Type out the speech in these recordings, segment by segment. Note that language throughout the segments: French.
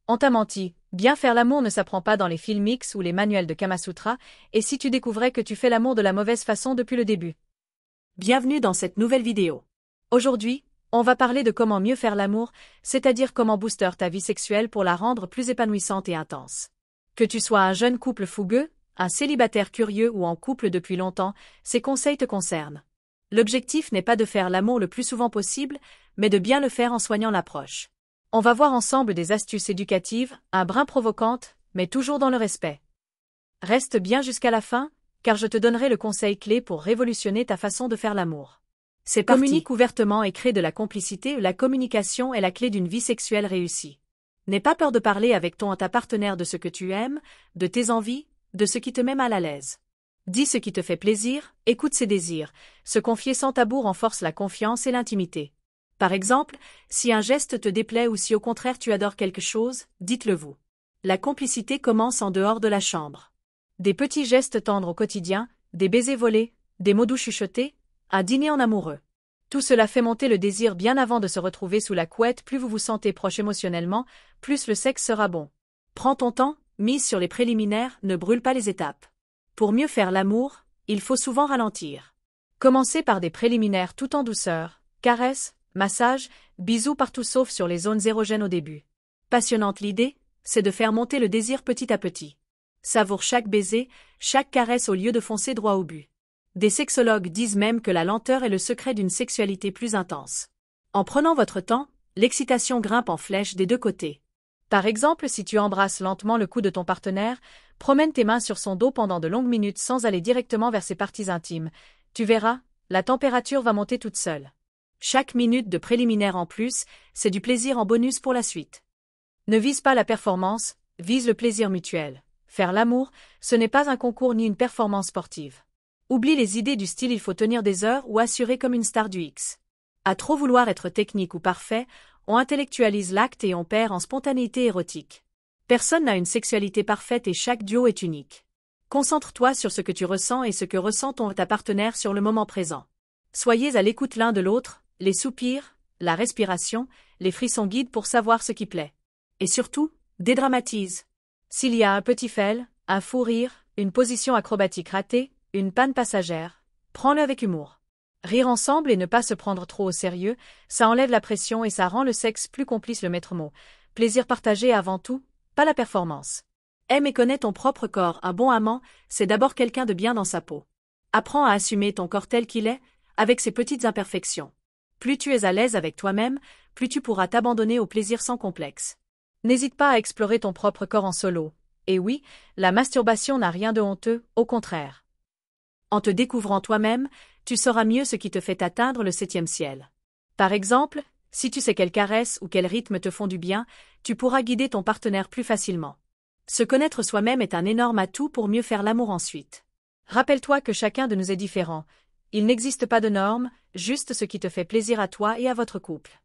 On t'a menti, bien faire l'amour ne s'apprend pas dans les films X ou les manuels de Kamasutra, et si tu découvrais que tu fais l'amour de la mauvaise façon depuis le début. Bienvenue dans cette nouvelle vidéo. Aujourd'hui, on va parler de comment mieux faire l'amour, c'est-à-dire comment booster ta vie sexuelle pour la rendre plus épanouissante et intense. Que tu sois un jeune couple fougueux, un célibataire curieux ou en couple depuis longtemps, ces conseils te concernent. L'objectif n'est pas de faire l'amour le plus souvent possible, mais de bien le faire en soignant l'approche. On va voir ensemble des astuces éducatives, un brin provocantes, mais toujours dans le respect. Reste bien jusqu'à la fin, car je te donnerai le conseil clé pour révolutionner ta façon de faire l'amour. C'est parti. Communique ouvertement et crée de la complicité. La communication est la clé d'une vie sexuelle réussie. N'aie pas peur de parler avec ta partenaire de ce que tu aimes, de tes envies, de ce qui te met mal à l'aise. Dis ce qui te fait plaisir, écoute ses désirs. Se confier sans tabou renforce la confiance et l'intimité. Par exemple, si un geste te déplaît ou si au contraire tu adores quelque chose, dites-le vous. La complicité commence en dehors de la chambre. Des petits gestes tendres au quotidien, des baisers volés, des mots doux chuchotés, un dîner en amoureux. Tout cela fait monter le désir bien avant de se retrouver sous la couette. Plus vous vous sentez proche émotionnellement, plus le sexe sera bon. Prends ton temps, mise sur les préliminaires, ne brûle pas les étapes. Pour mieux faire l'amour, il faut souvent ralentir. Commencez par des préliminaires tout en douceur, caresses, massages, bisous partout sauf sur les zones érogènes au début. Passionnante l'idée, c'est de faire monter le désir petit à petit. Savoure chaque baiser, chaque caresse au lieu de foncer droit au but. Des sexologues disent même que la lenteur est le secret d'une sexualité plus intense. En prenant votre temps, l'excitation grimpe en flèche des deux côtés. Par exemple, si tu embrasses lentement le cou de ton partenaire, promène tes mains sur son dos pendant de longues minutes sans aller directement vers ses parties intimes. Tu verras, la température va monter toute seule. Chaque minute de préliminaire en plus, c'est du plaisir en bonus pour la suite. Ne vise pas la performance, vise le plaisir mutuel. Faire l'amour, ce n'est pas un concours ni une performance sportive. Oublie les idées du style il faut tenir des heures ou assurer comme une star du X. À trop vouloir être technique ou parfait, on intellectualise l'acte et on perd en spontanéité érotique. Personne n'a une sexualité parfaite et chaque duo est unique. Concentre-toi sur ce que tu ressens et ce que ressent ta partenaire sur le moment présent. Soyez à l'écoute l'un de l'autre, les soupirs, la respiration, les frissons guident pour savoir ce qui plaît. Et surtout, dédramatise. S'il y a un petit fail, un fou rire, une position acrobatique ratée, une panne passagère, prends-le avec humour. Rire ensemble et ne pas se prendre trop au sérieux, ça enlève la pression et ça rend le sexe plus complice. Le maître mot. Plaisir partagé avant tout, pas la performance. Aime et connais ton propre corps. Un bon amant, c'est d'abord quelqu'un de bien dans sa peau. Apprends à assumer ton corps tel qu'il est, avec ses petites imperfections. Plus tu es à l'aise avec toi-même, plus tu pourras t'abandonner au plaisir sans complexe. N'hésite pas à explorer ton propre corps en solo. Et oui, la masturbation n'a rien de honteux, au contraire. En te découvrant toi-même, tu sauras mieux ce qui te fait atteindre le 7e ciel. Par exemple, si tu sais quelles caresses ou quels rythmes te font du bien, tu pourras guider ton partenaire plus facilement. Se connaître soi-même est un énorme atout pour mieux faire l'amour ensuite. Rappelle-toi que chacun de nous est différent. Il n'existe pas de normes, juste ce qui te fait plaisir à toi et à votre couple.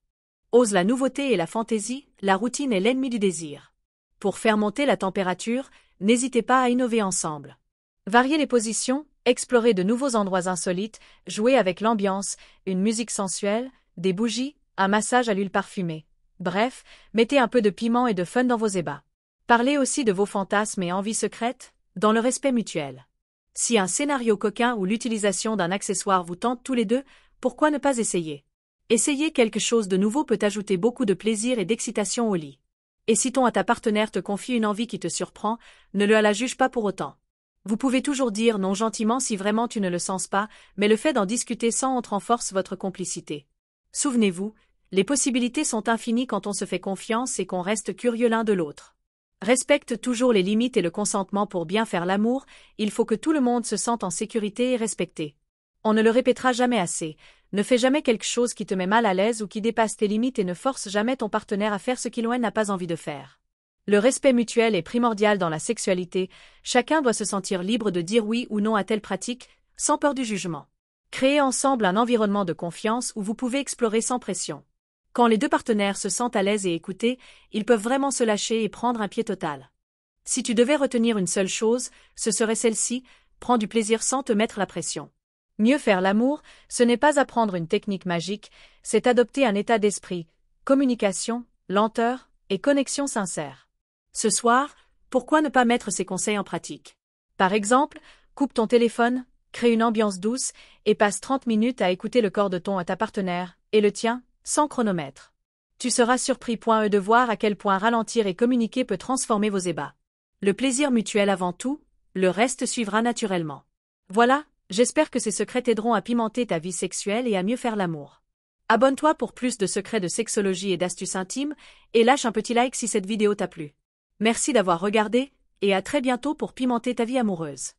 Ose la nouveauté et la fantaisie, la routine est l'ennemi du désir. Pour faire monter la température, n'hésitez pas à innover ensemble. Variez les positions, explorez de nouveaux endroits insolites, jouez avec l'ambiance, une musique sensuelle, des bougies, un massage à l'huile parfumée. Bref, mettez un peu de piment et de fun dans vos ébats. Parlez aussi de vos fantasmes et envies secrètes, dans le respect mutuel. Si un scénario coquin ou l'utilisation d'un accessoire vous tente tous les deux, pourquoi ne pas essayer? Essayer quelque chose de nouveau peut ajouter beaucoup de plaisir et d'excitation au lit. Et si ta partenaire te confie une envie qui te surprend, ne la juge pas pour autant. Vous pouvez toujours dire non gentiment si vraiment tu ne le sens pas, mais le fait d'en discuter sans honte renforce votre complicité. Souvenez-vous, les possibilités sont infinies quand on se fait confiance et qu'on reste curieux l'un de l'autre. Respecte toujours les limites et le consentement pour bien faire l'amour, il faut que tout le monde se sente en sécurité et respecté. On ne le répétera jamais assez, ne fais jamais quelque chose qui te met mal à l'aise ou qui dépasse tes limites et ne force jamais ton partenaire à faire ce qu'il ou elle n'a pas envie de faire. Le respect mutuel est primordial dans la sexualité, chacun doit se sentir libre de dire oui ou non à telle pratique, sans peur du jugement. Créez ensemble un environnement de confiance où vous pouvez explorer sans pression. Quand les deux partenaires se sentent à l'aise et écoutés, ils peuvent vraiment se lâcher et prendre un pied total. Si tu devais retenir une seule chose, ce serait celle-ci, prends du plaisir sans te mettre la pression. Mieux faire l'amour, ce n'est pas apprendre une technique magique, c'est adopter un état d'esprit, communication, lenteur et connexion sincère. Ce soir, pourquoi ne pas mettre ces conseils en pratique? Par exemple, coupe ton téléphone, crée une ambiance douce et passe 30 minutes à écouter le corps de ta partenaire, et le tien, sans chronomètre. Tu seras surpris de voir à quel point ralentir et communiquer peut transformer vos ébats. Le plaisir mutuel avant tout, le reste suivra naturellement. Voilà, j'espère que ces secrets t'aideront à pimenter ta vie sexuelle et à mieux faire l'amour. Abonne-toi pour plus de secrets de sexologie et d'astuces intimes, et lâche un petit like si cette vidéo t'a plu. Merci d'avoir regardé, et à très bientôt pour pimenter ta vie amoureuse.